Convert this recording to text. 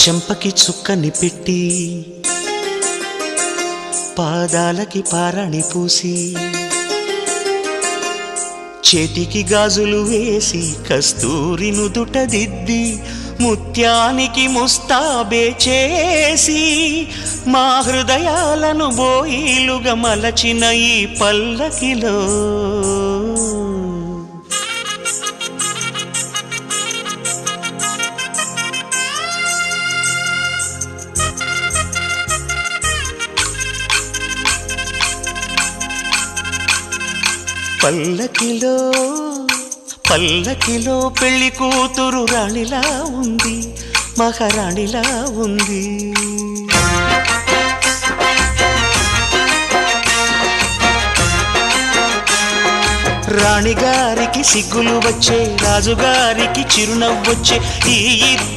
చెంపకి చుక్కని పెట్టి పాదాలకి పారాణి పూసి చేతికి గాజులు వేసి కస్తూరి నుదుట దిద్ది ముత్యానికి ముస్తాబే చేసి మా హృదయాలను బోయిలుగా మలచిన ఈ పల్లకిలో పల్లకిలో పల్లకిలో పెళ్లి కూతురు రాణిలా ఉంది, మహారాణిలా ఉంది. రాణిగారికి సిగ్గులు వచ్చే, రాజుగారికి చిరునవ్వొచ్చే. ఈ